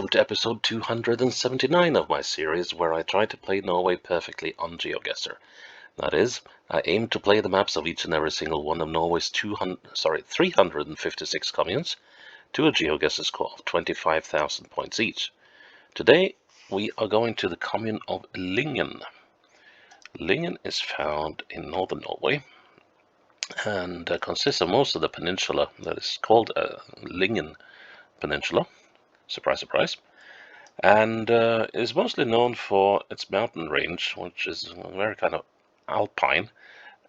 welcome to episode 279 of my series where I try to play Norway perfectly on Geoguessr. That is, I aim to play the maps of each and every single one of Norway's 356 communes to a Geoguessr score of 25,000 points each. Today we are going to the commune of Lyngen. Lyngen is found in northern Norway and consists of most of the peninsula that is called Lyngen Peninsula. Surprise, surprise. And is mostly known for its mountain range, which is very kind of alpine,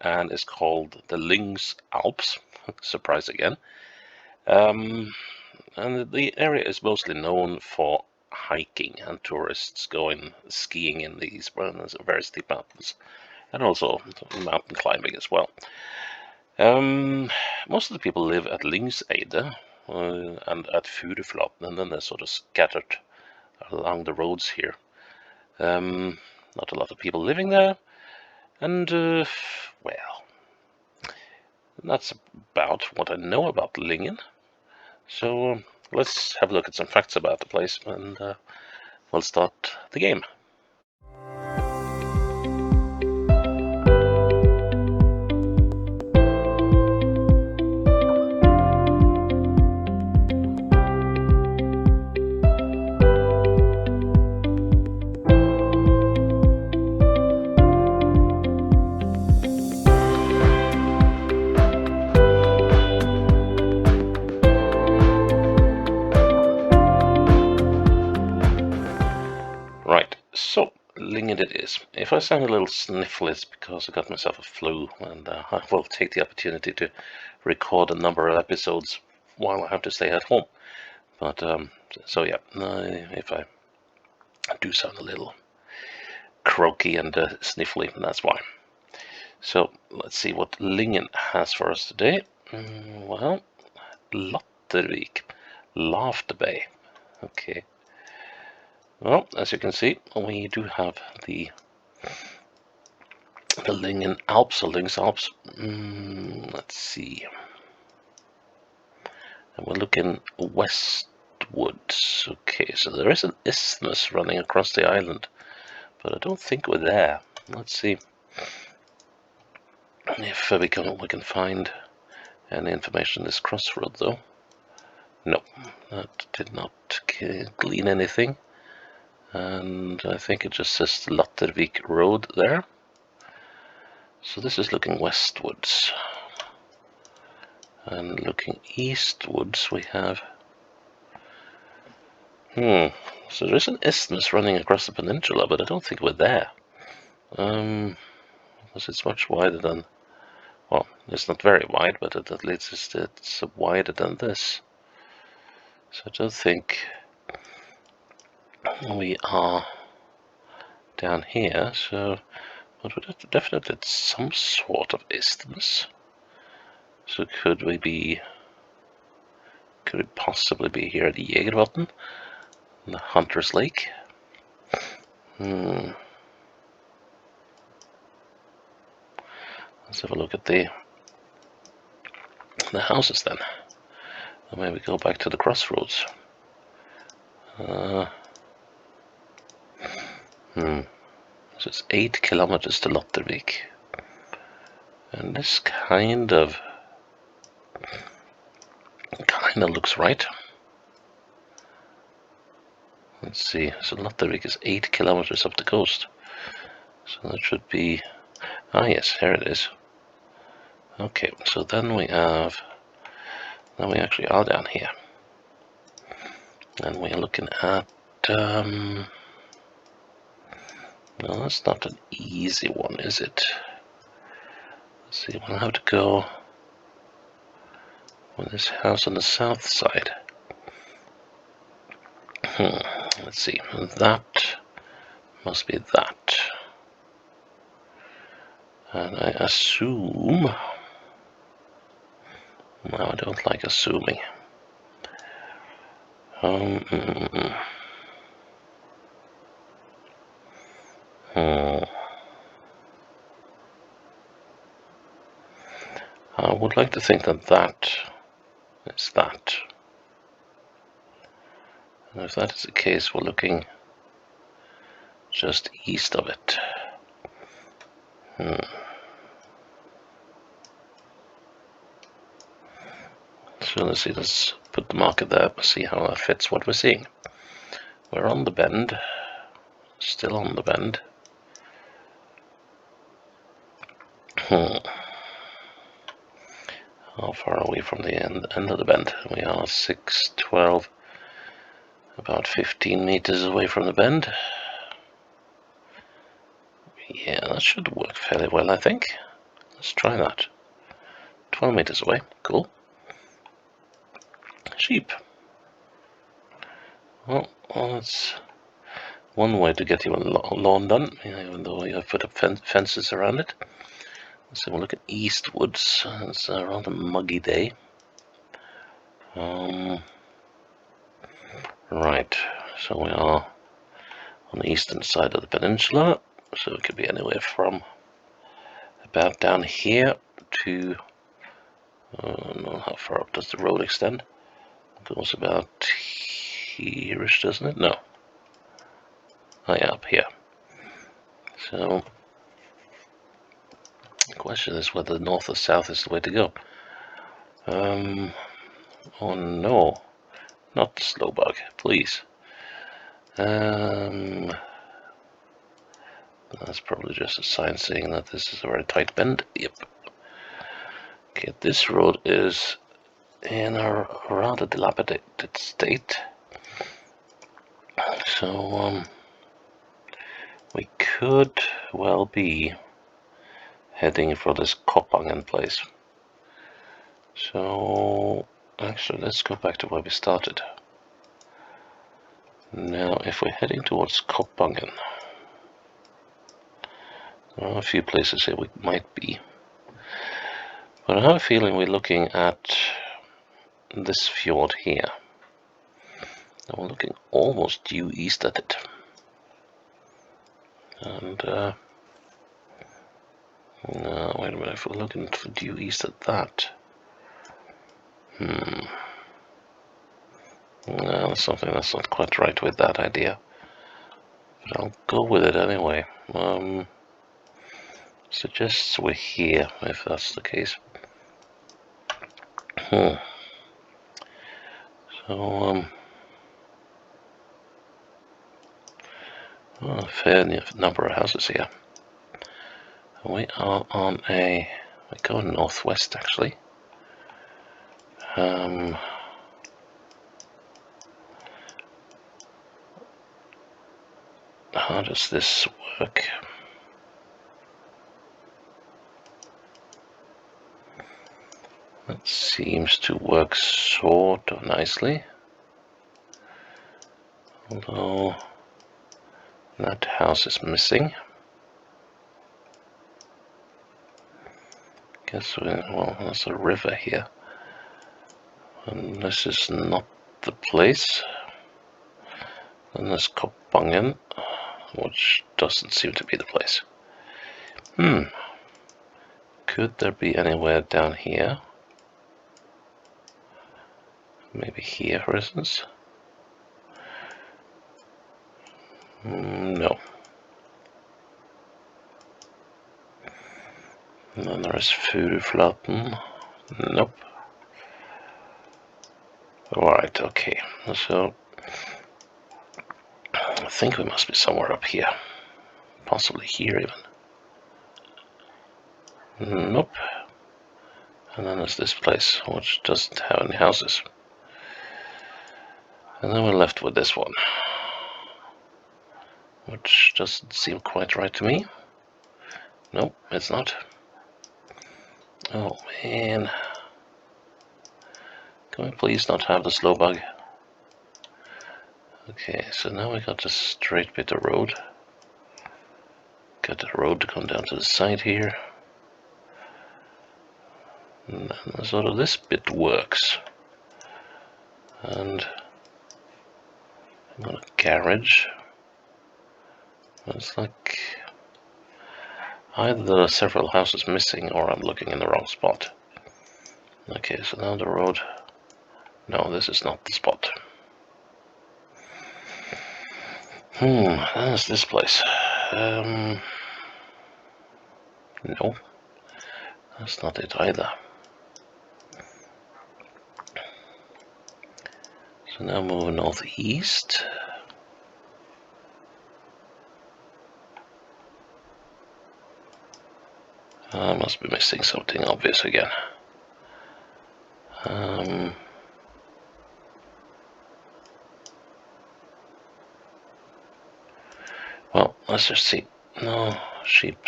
and is called the Lyngs Alps. Surprise again. And the area is mostly known for hiking and tourists going skiing in these very steep mountains, and also mountain climbing as well. Most of the people live at Lyngseidet and at Furuflaten, and then they're sort of scattered along the roads here. Not a lot of people living there, and well, that's about what I know about Lyngen. So let's have a look at some facts about the place, and we'll start the game. Right, so Lyngen it is. If I sound a little sniffly, it's because I got myself a flu, and I will take the opportunity to record a number of episodes while I have to stay at home. But so yeah, if I do sound a little croaky and sniffly, that's why. So let's see what Lyngen has for us today. Well, Lattervik, Laughter Bay. Okay. Well, as you can see, we do have the Lyngen Alps, or Lyngs Alps. Let's see. And we're looking westwards. Okay, so there is an isthmus running across the island, but I don't think we're there. Let's see if we can find any information on this crossroad, though. No, that did not glean anything. And I think it just says Lattervik Road there. So this is looking westwards. And looking eastwards we have... So there is an isthmus running across the peninsula, but I don't think we're there. Because it's much wider than... Well, it's not very wide, but at least it's wider than this. So I don't think we are down here, so... But we're definitely at some sort of isthmus. So could we possibly be here at the Jägervatn, the Hunter's Lake? Let's have a look at the houses then. And maybe go back to the crossroads. So it's 8 kilometers to Lattervik. And this kind of looks right. Let's see, so Lattervik is 8 kilometers up the coast. So that should be... Ah yes, here it is. Okay, so then we actually are down here. And we are looking at... No, that's not an easy one, is it? Let's see, we'll have to go with this house on the south side. Let's see, that must be that. And I assume... No, I don't like assuming. I would like to think that is that. And if that is the case, we're looking just east of it. So let's put the marker there, see how that fits what we're seeing. We're on the bend, still on the bend. How far are we from the end of the bend? We are 6, 12, about 15 meters away from the bend. Yeah, that should work fairly well, I think. Let's try that. 12 meters away, cool. Sheep. Well, that's one way to get your lawn done, even though you have put up fences around it. So we'll look at eastwards. It's a rather muggy day. Right, so we are on the eastern side of the peninsula, so it could be anywhere from about down here to, how far up does the road extend? It goes about here-ish, doesn't it? No. Oh yeah, up here. So the question is whether north or south is the way to go. Oh no, not the slow bug, please. That's probably just a sign saying that this is a very tight bend. Yep. Okay, this road is in a rather dilapidated state. So, we could well be heading for this Koppangen place. So, actually, let's go back to where we started. Now, if we're heading towards Koppangen, there are a few places here we might be. But I have a feeling we're looking at this fjord here. And we're looking almost due east at it. And, no, wait a minute, if we're looking for due east at that. No, there's something that's not quite right with that idea. But I'll go with it anyway. Suggests we're here, if that's the case. So, a fair number of houses here. We are on we go northwest actually. How does this work? That seems to work sort of nicely. Although that house is missing. Guess well, there's a river here. And this is not the place. And there's Koppangen, which doesn't seem to be the place. Could there be anywhere down here? Maybe here, for instance? No. And then there is Furuflaten. Nope. Alright, okay. So, I think we must be somewhere up here. Possibly here even. Nope. And then there's this place, which doesn't have any houses. And then we're left with this one, which doesn't seem quite right to me. Nope, it's not. Oh man. Can we please not have the slow bug? Okay, so now we got a straight bit of road. Got the road to come down to the side here. And then sort of this bit works. And I'm got a garage. It's like either there are several houses missing or I'm looking in the wrong spot. Okay, so now the road. No, this is not the spot. That's this place. No, that's not it either. So now move northeast. I must be missing something obvious again. Well, let's just see. No, sheep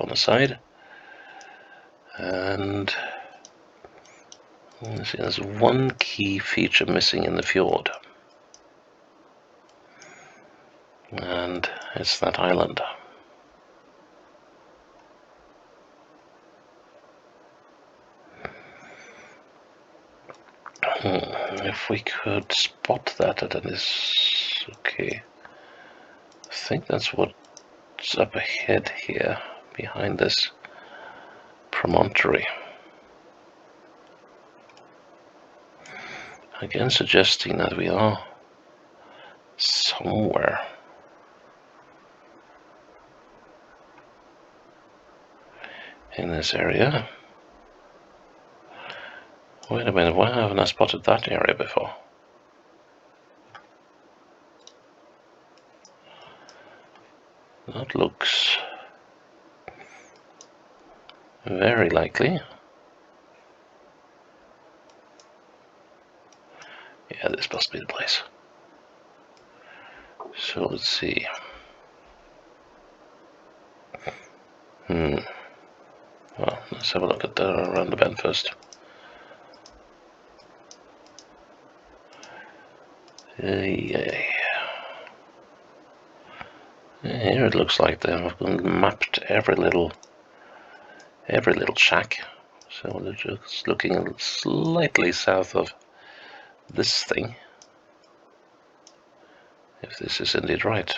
on the side. And let's see, there's one key feature missing in the fjord. And it's that island. If we could spot that at this, okay. I think that's what's up ahead here, behind this promontory. Again, suggesting that we are somewhere in this area. Wait a minute, why haven't I spotted that area before? That looks very likely. Yeah, this must be the place. So let's see. Well, let's have a look at around the bend first. Yeah. Here it looks like they've mapped every little shack. So they're just looking slightly south of this thing, if this is indeed right.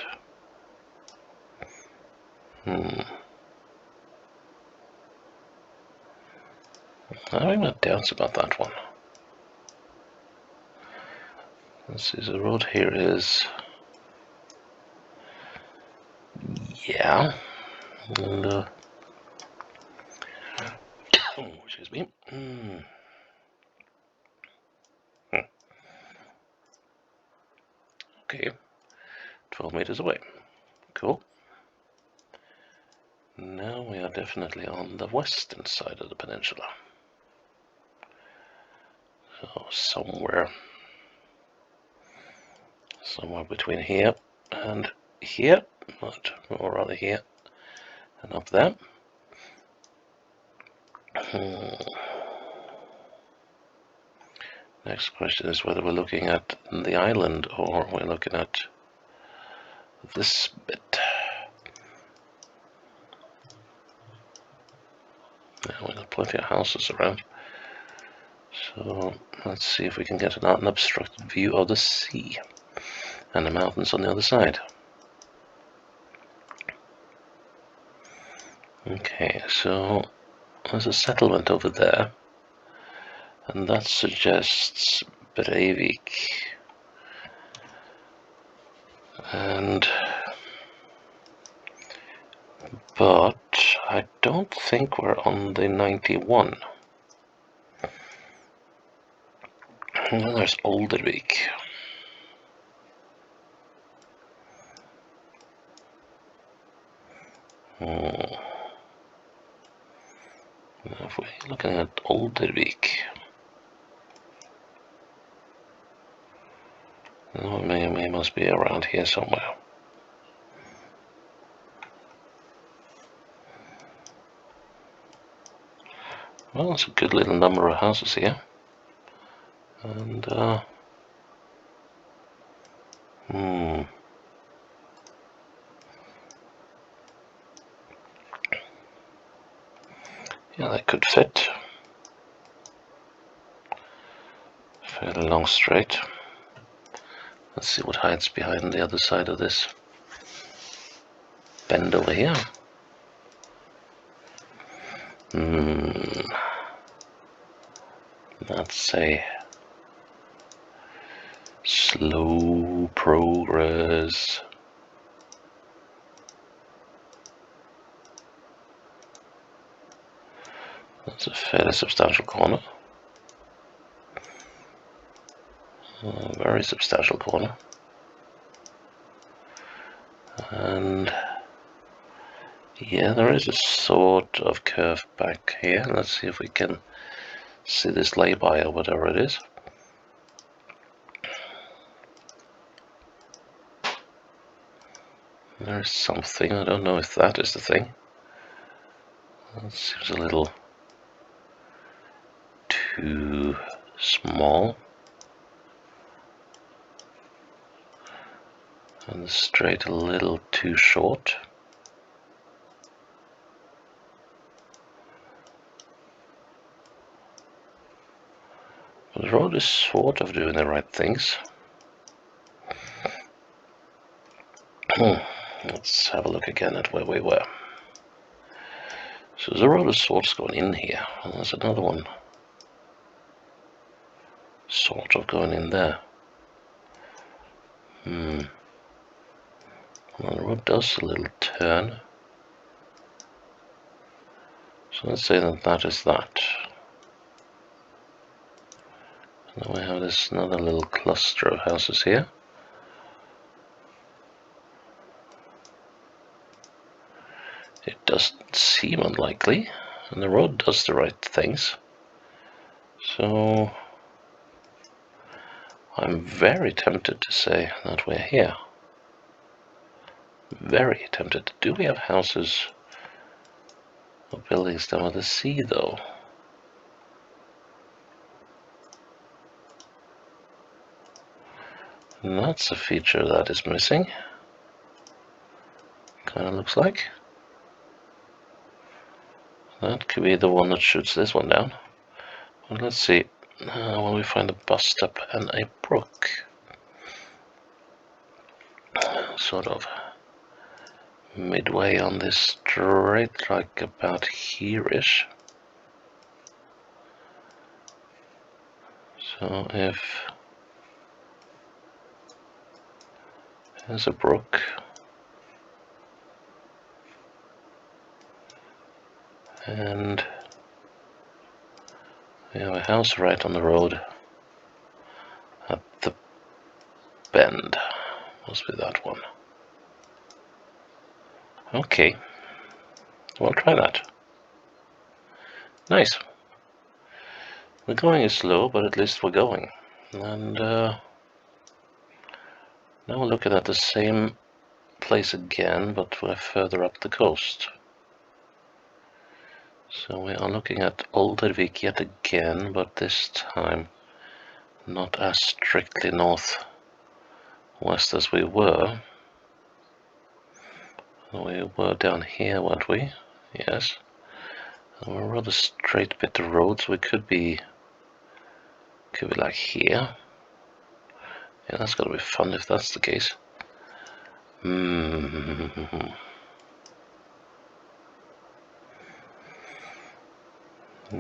Having my doubts about that one. Let's see, the road here is, yeah, and excuse me. Okay, 12 meters away. Cool. Now we are definitely on the western side of the peninsula. So somewhere between here and here, or rather here and up there. Next question is whether we're looking at the island or we're looking at this bit. Now we've got plenty of houses around. So let's see if we can get an unobstructed view of the sea and the mountains on the other side. Okay, so there's a settlement over there, and that suggests Breivik. But I don't think we're on the 91. And then there's Oldervik. Now if we're looking at Oldervik, we must be around here somewhere. Well, it's a good little number of houses here. And, yeah, that could fit. Fairly long straight. Let's see what hides behind the other side of this bend over here. That's a slow progress. That's a fairly substantial corner. A very substantial corner. And yeah, there is a sort of curve back here. Let's see if we can see this lay-by or whatever it is. There's something, I don't know if that is the thing. That seems a little too small. And the straight a little too short. The road is sort of doing the right things. Let's have a look again at where we were. So the road is sort of going in here. And there's another one sort of going in there. Well, the road does a little turn. So let's say that that is that. And then we have this another little cluster of houses here. It doesn't seem unlikely, and the road does the right things. So I'm very tempted to say that we're here. Very tempted. Do we have houses or buildings down at the sea, though? And that's a feature that is missing. Kind of looks like. That could be the one that shoots this one down. Well, let's see. When we find a bus stop and a brook. Sort of midway on this straight, like about here-ish. So if there's a brook, and we have a house right on the road at the bend. Must be that one. Okay, we'll try that. Nice. The going is slow, but at least we're going. And now we're looking at the same place again, but we're further up the coast. So we are looking at Oldervik yet again, but this time not as strictly northwest as we were. We were down here, weren't we? Yes. And we're rather straight bit of roads. We could be like here. Yeah, that's gonna be fun if that's the case.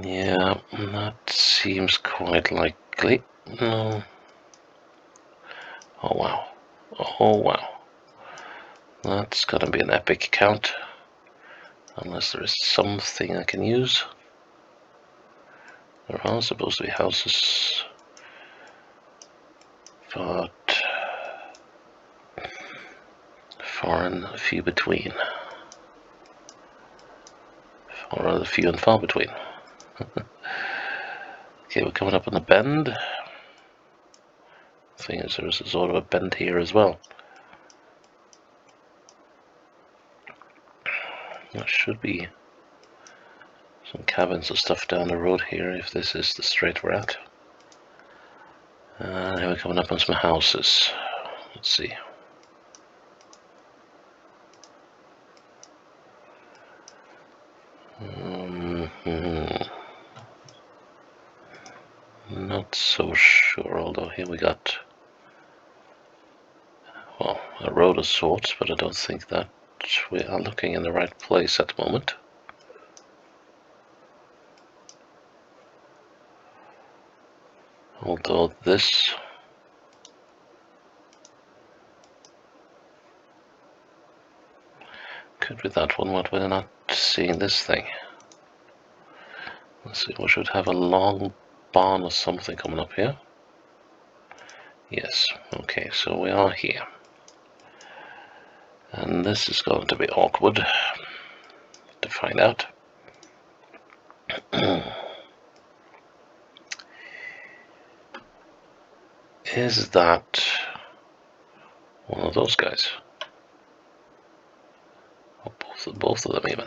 Yeah, that seems quite likely. No. Oh wow. Oh wow. That's gonna be an epic count. Unless there is something I can use. There are supposed to be houses, but far and few between. Or rather, few and far between. Okay, we're coming up on the bend. The thing is, there's a sort of a bend here as well. There should be some cabins or stuff down the road here if this is the straight we're at. And here we're coming up on some houses. Let's see. Not so sure, although here we got, well, a road of sorts, but I don't think that we are looking in the right place at the moment. Although this could be that one, but we're not seeing this thing. Let's see, we should have a long barn or something coming up here. Yes, okay, so we are here. And this is going to be awkward to find out. Is that one of those guys? Or both of them even.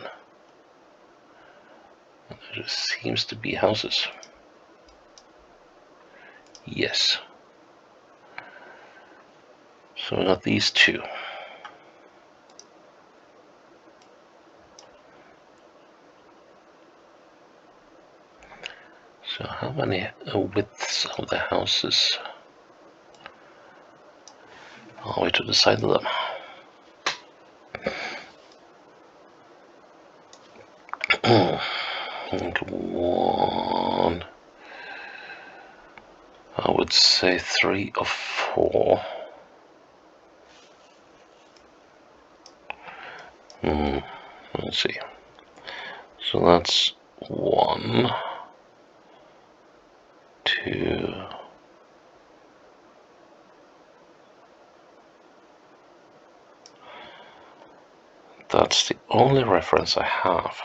And there just seems to be houses. Yes. So we got these two. So how many widths of the houses are we to the side of them? One, I would say 3 or 4. Let's see. So that's 1, 2. That's the only reference I have.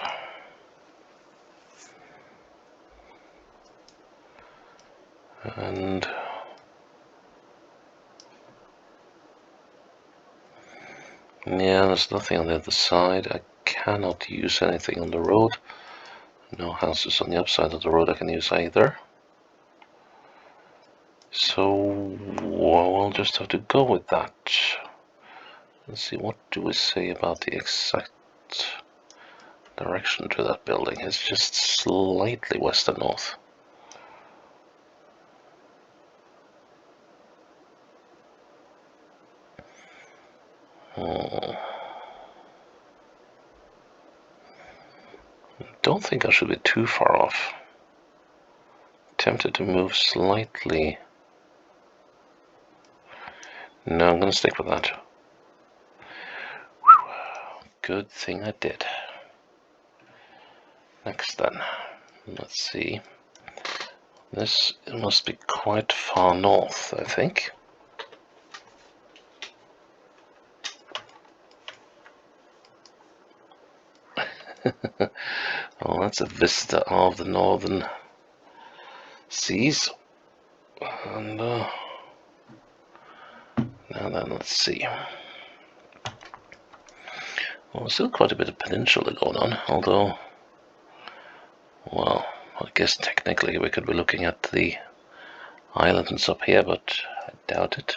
And yeah, there's nothing on the other side. I cannot use anything on the road. No houses on the upside of the road I can use either. So we'll just have to go with that. Let's see, what do we say about the exact direction to that building? It's just slightly west and north. Don't think I should be too far off. Tempted to move slightly. No, I'm gonna stick with that. Good thing I did. Next then, let's see. This must be quite far north, I think. Oh, that's a vista of the northern seas. And now then, let's see. Well, still quite a bit of peninsula going on, although, well, I guess technically we could be looking at the islands up here, but I doubt it.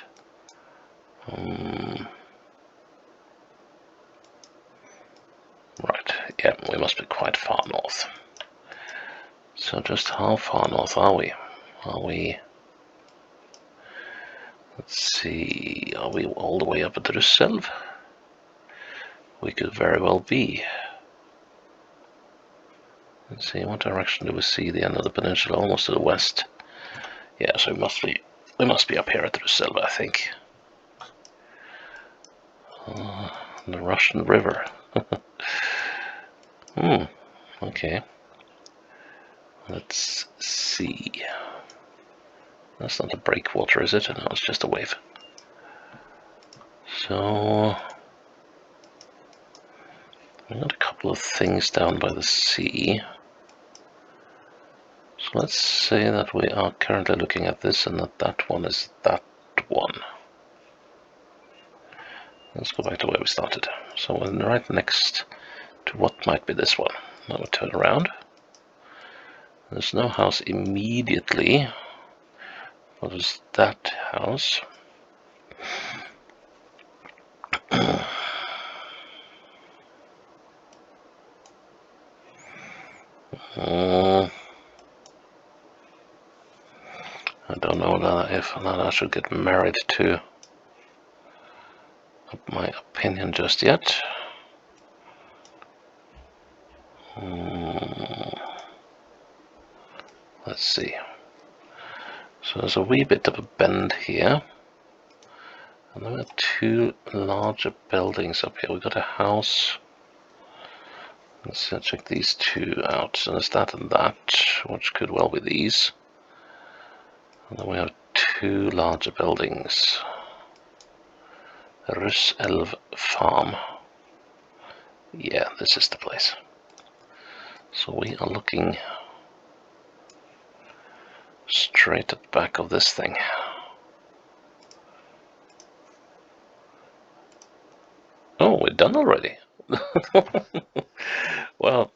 Right, yeah, we must be quite far north. So just how far north are we? Let's see, are we all the way up at Russell? We could very well be. Let's see, what direction do we see the end of the peninsula? Almost to the west. Yeah, so we must be up here at Russell, I think. The Russian River. Okay. Let's see. That's not a breakwater, is it? No, it's just a wave. So we got a couple of things down by the sea. So let's say that we are currently looking at this and that one is that one. Let's go back to where we started. So we're right next to what might be this one. Now we turn around. There's no house immediately. What is that house? I don't know if I should get married to my opinion just yet. Let's see. So there's a wee bit of a bend here. And there are 2 larger buildings up here. We've got a house Let's check these two out. So there's that and that, which could well be these. And then we have two larger buildings. Russelv Farm. Yeah, this is the place. So we are looking straight at the back of this thing. Oh, we're done already. Well,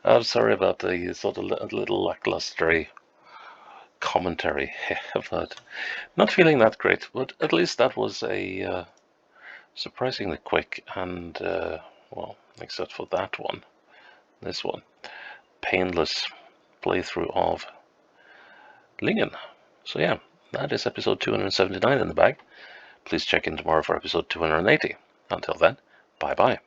I'm sorry about the sort of little lackluster commentary, but not feeling that great. But at least that was a surprisingly quick and, well, except for that one, this one, painless playthrough of Lyngen. So yeah, that is episode 279 in the bag. Please check in tomorrow for episode 280. Until then, bye-bye.